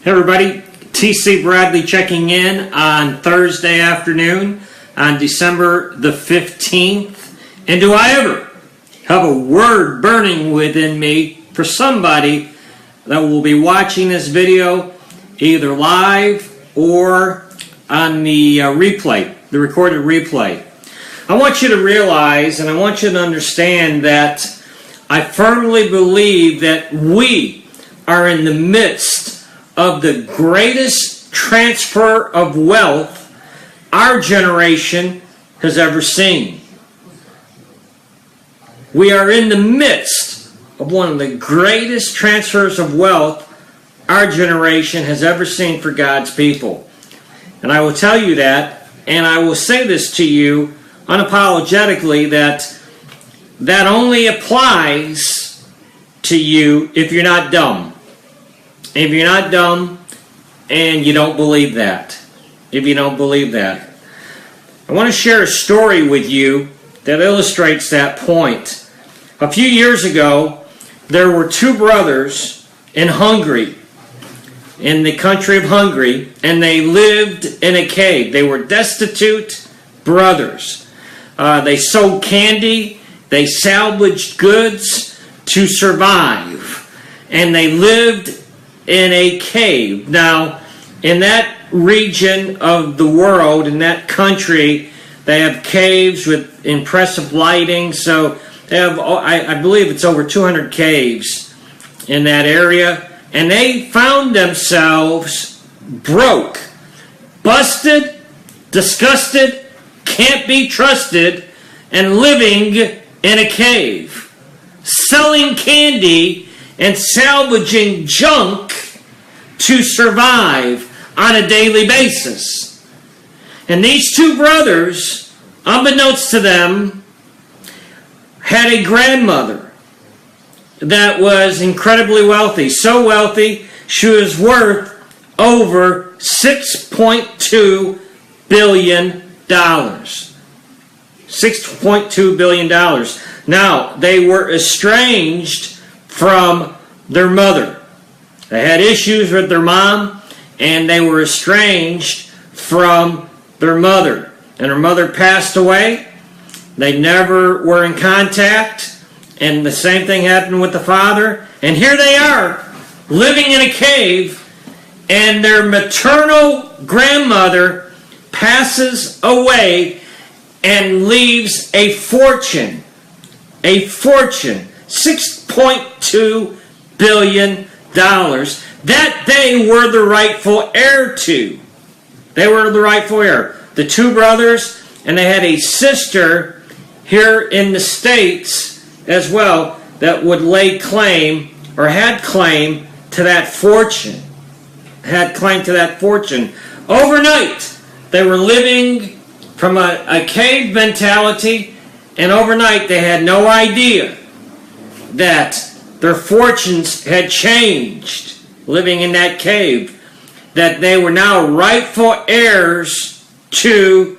Hey everybody, TC Bradley checking in on Thursday afternoon on December the 15th. And do I ever have a word burning within me for somebody that will be watching this video either live or on the replay, the recorded replay. I want you to realize and I want you to understand that I firmly believe that we are in the midst of the greatest transfer of wealth our generation has ever seen. We are in the midst of one of the greatest transfers of wealth our generation has ever seen for God's people. And I will tell you that, and I will say this to you unapologetically, that only applies to you if you're not dumb. If you're not dumb and you don't believe that. If you don't believe that. I want to share a story with you that illustrates that point. A few years ago, there were two brothers in Hungary, in the country of Hungary, and they lived in a cave. They were destitute brothers. They sold candy, they salvaged goods to survive, and they lived in a cave. Now, in that region of the world, in that country, they have caves with impressive lighting. So they have, I believe it's over 200 caves in that area. And they found themselves broke, busted, disgusted, can't be trusted, and living in a cave, selling candy and salvaging junk to survive on a daily basis. And these two brothers, unbeknownst to them, had a grandmother that was incredibly wealthy. So wealthy, she was worth over $6.2 billion. $6.2 billion. Now, they were estranged from their mother. They had issues with their mom, and they were estranged from their mother. And her mother passed away. They never were in contact, and the same thing happened with the father. And here they are, living in a cave, and their maternal grandmother passes away and leaves a fortune. A fortune. $6.2 billion that they were the rightful heir to. They were the rightful heir. The two brothers, and they had a sister here in the States as well that would lay claim, or had claim to that fortune. Had claim to that fortune. Overnight, they were living from a cave mentality, and overnight they had no idea that their fortunes had changed living in that cave, that they were now rightful heirs to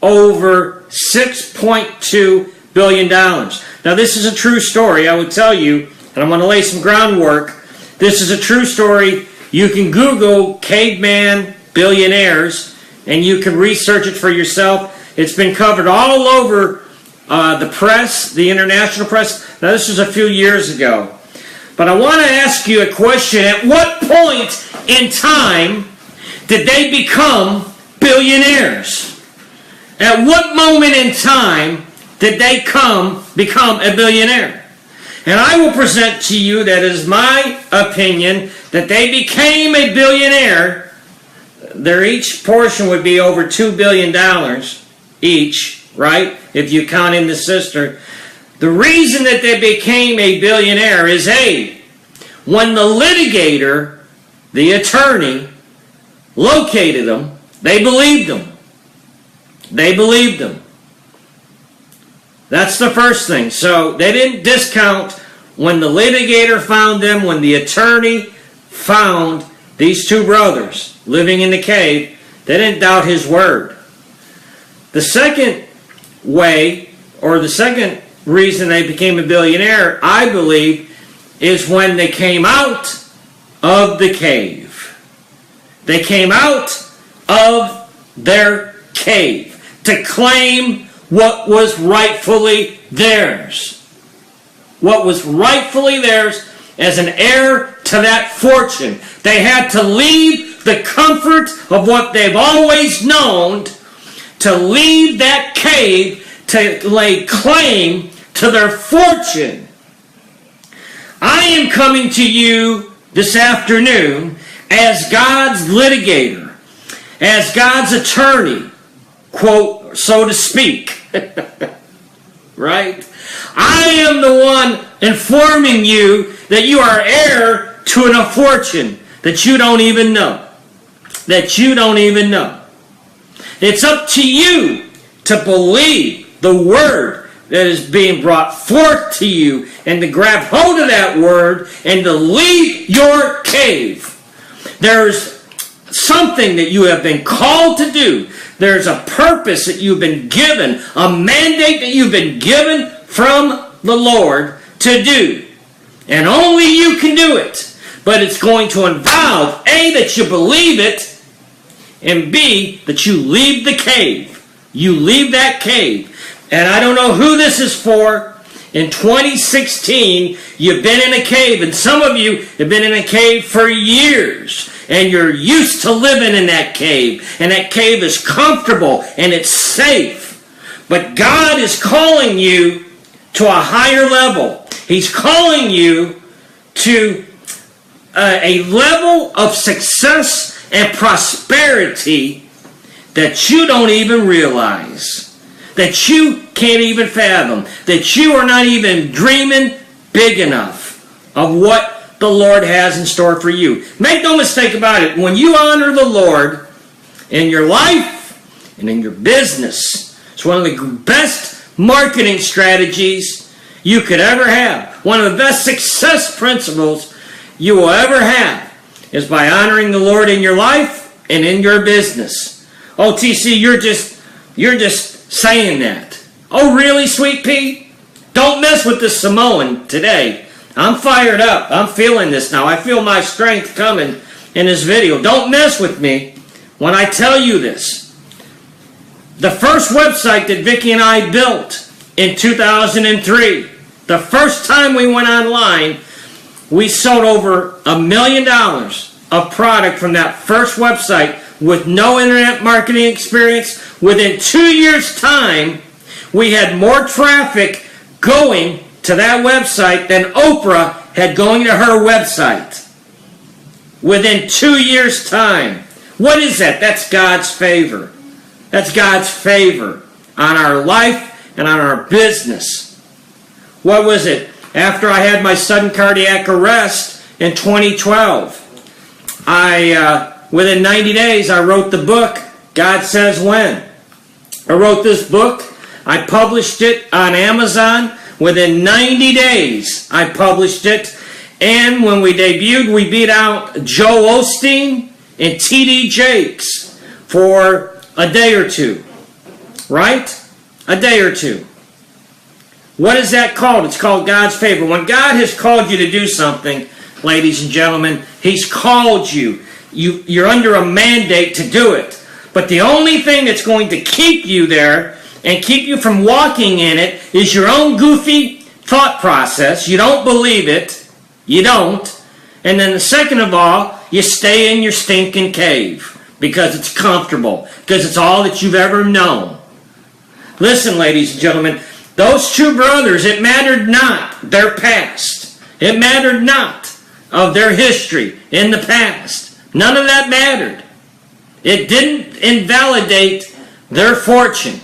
over $6.2 billion. Now this is a true story, I would tell you, and I'm going to lay some groundwork. This is a true story. You can Google Caveman Billionaires and you can research it for yourself. It's been covered all over the press, the international press. Now this was a few years ago. But I want to ask you a question. At what point in time did they become billionaires? At what moment in time did they become a billionaire? And I will present to you that is my opinion that they became a billionaire. Their each portion would be over $2 billion each, right? If you count in the sister. The reason that they became a billionaire is when the litigator, the attorney, located them, they believed them. They believed them. That's the first thing. So they didn't discount when the litigator found them, when the attorney found these two brothers living in the cave. They didn't doubt his word. The second way, or the second reason they became a billionaire, I believe, is when they came out of the cave. They came out of their cave to claim what was rightfully theirs. What was rightfully theirs as an heir to that fortune. They had to leave the comfort of what they've always known, to leave that cave to lay claim to their fortune. I am coming to you this afternoon as God's litigator, as God's attorney, quote, so to speak. Right? I am the one informing you that you are heir to a fortune that you don't even know. That you don't even know. It's up to you to believe the word that is being brought forth to you and to grab hold of that word and to leave your cave. There's something that you have been called to do. There's a purpose that you've been given, a mandate that you've been given from the Lord to do. And only you can do it. But it's going to involve, A, that you believe it, and B, that you leave the cave. You leave that cave. And I don't know who this is for. In 2016, you've been in a cave, and some of you have been in a cave for years, and you're used to living in that cave, and that cave is comfortable, and it's safe. But God is calling you to a higher level. He's calling you to a level of success and prosperity that you don't even realize, that you can't even fathom, that you are not even dreaming big enough of what the Lord has in store for you. Make no mistake about it. When you honor the Lord in your life and in your business, it's one of the best marketing strategies you could ever have. One of the best success principles you will ever have is by honoring the Lord in your life and in your business. Oh, TC, you're just saying that. Oh, really, Sweet Pea? Don't mess with this Samoan today. I'm fired up. I'm feeling this now. I feel my strength coming in this video. Don't mess with me when I tell you this. The first website that Vicki and I built in 2003, the first time we went online, we sold over $1 million of product from that first website with no internet marketing experience. Within 2 years' time, we had more traffic going to that website than Oprah had going to her website. Within 2 years' time. What is that? That's God's favor. That's God's favor on our life and on our business. What was it? After I had my sudden cardiac arrest in 2012, within 90 days, I wrote the book, God Says When. I wrote this book. I published it on Amazon. Within 90 days, I published it. And when we debuted, we beat out Joe Osteen and T.D. Jakes for a day or two. Right? A day or two. What is that called? It's called God's favor. When God has called you to do something, ladies and gentlemen, He's called you. You're under a mandate to do it. But the only thing that's going to keep you there and keep you from walking in it is your own goofy thought process. You don't believe it. You don't. And then second of all, you stay in your stinking cave because it's comfortable, because it's all that you've ever known. Listen, ladies and gentlemen, those two brothers, it mattered not their past. It mattered not of their history in the past. None of that mattered. It didn't invalidate their fortune.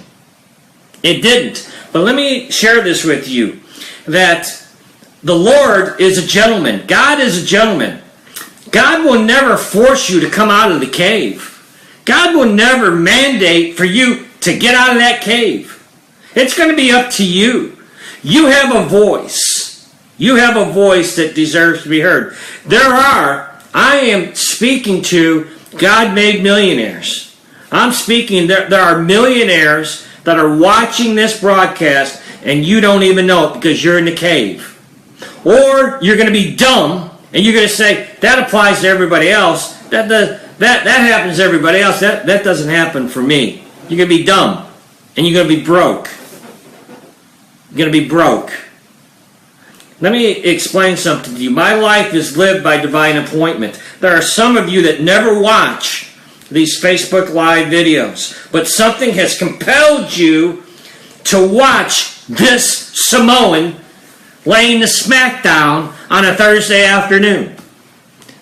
It didn't. But let me share this with you, that the Lord is a gentleman. God is a gentleman. God will never force you to come out of the cave. God will never mandate for you to get out of that cave. It's going to be up to you. You have a voice. You have a voice that deserves to be heard. I am speaking to God-made millionaires. I'm speaking, there are millionaires that are watching this broadcast and you don't even know it because you're in the cave. Or you're going to be dumb and you're going to say, that applies to everybody else. That That happens to everybody else. That doesn't happen for me. You're going to be dumb. And you're going to be broke. You're going to be broke. Let me explain something to you. My life is lived by divine appointment. There are some of you that never watch these Facebook Live videos, but something has compelled you to watch this Samoan laying the smackdown on a Thursday afternoon.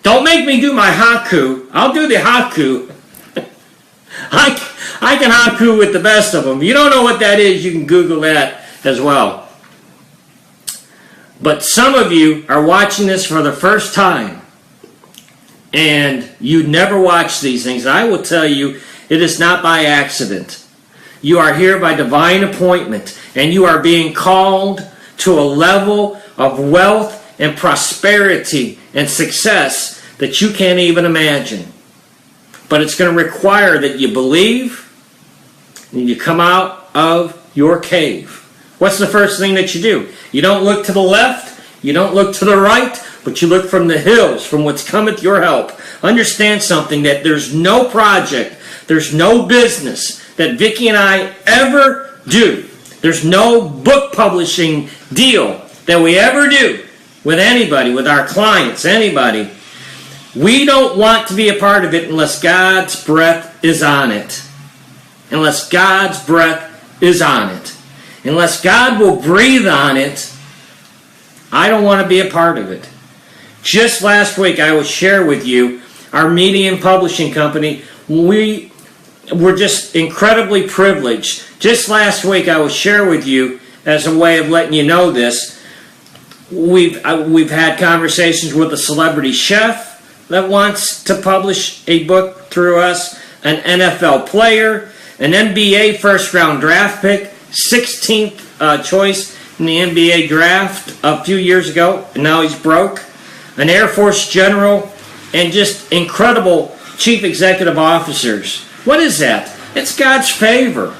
Don't make me do my haiku. I'll do the haiku. I can haiku with the best of them. If you don't know what that is, you can Google that as well. But some of you are watching this for the first time, and you never watch these things. I will tell you, it is not by accident. You are here by divine appointment, and you are being called to a level of wealth and prosperity and success that you can't even imagine. But it's going to require that you believe and you come out of your cave. What's the first thing that you do? You don't look to the left, you don't look to the right, but you look from the hills, from what's cometh your help. Understand something, that there's no project, there's no business that Vicki and I ever do. There's no book publishing deal that we ever do with anybody, with our clients, anybody. We don't want to be a part of it unless God's breath is on it. Unless God's breath is on it. Unless God will breathe on it, I don't want to be a part of it. Just last week, I will share with you our media and publishing company. We were just incredibly privileged. Just last week, I will share with you, as a way of letting you know this, we've had conversations with a celebrity chef that wants to publish a book through us, an NFL player, an NBA first-round draft pick, 16th choice in the NBA draft a few years ago, and now he's broke, an Air Force general, and just incredible chief executive officers. What is that? It's God's favor.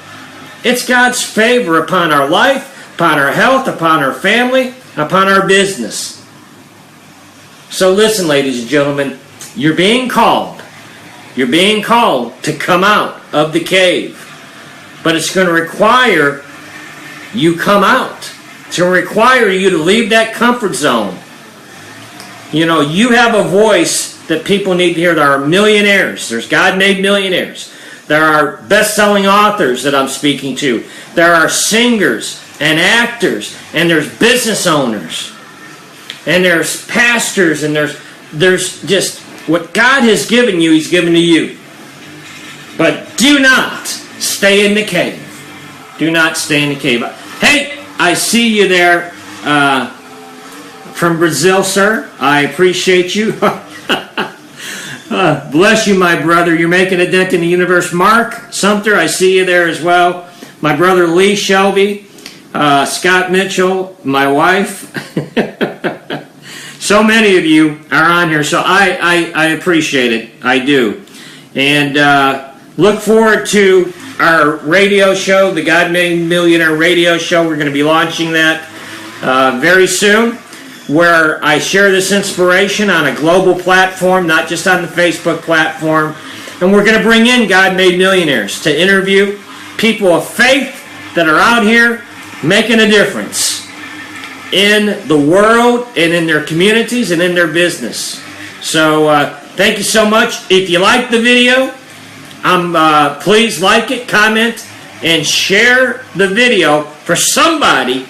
It's God's favor upon our life, upon our health, upon our family, upon our business. So listen, ladies and gentlemen, you're being called. You're being called to come out of the cave. But it's going to require you come out. It's going to require you to leave that comfort zone. You know, you have a voice that people need to hear. There are millionaires. There's God-made millionaires. There are best-selling authors that I'm speaking to. There are singers and actors, and there's business owners, and there's pastors, and there's just what God has given you, He's given to you. But do not stay in the cave. Do not stay in the cave. Hey, I see you there from Brazil, sir. I appreciate you. Bless you, my brother. You're making a dent in the universe. Mark Sumter, I see you there as well. My brother Lee Shelby, Scott Mitchell, my wife. So many of you are on here, so I appreciate it. I do. And look forward to our radio show, the God-Made Millionaire radio show. We're going to be launching that very soon, where I share this inspiration on a global platform, not just on the Facebook platform. And we're going to bring in God-Made Millionaires to interview people of faith that are out here making a difference in the world and in their communities and in their business. So thank you so much. If you like the video, please like it, comment, and share the video for somebody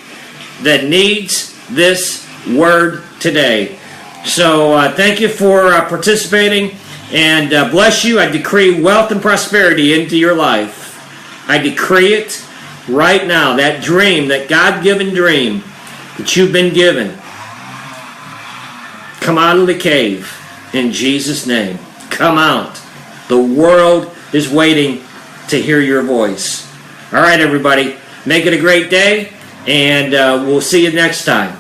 that needs this word today. So thank you for participating, and bless you. I decree wealth and prosperity into your life. I decree it right now. That dream, that God-given dream that you've been given, come out of the cave in Jesus' name. Come out. The world is waiting to hear your voice. All right, everybody. Make it a great day, and we'll see you next time.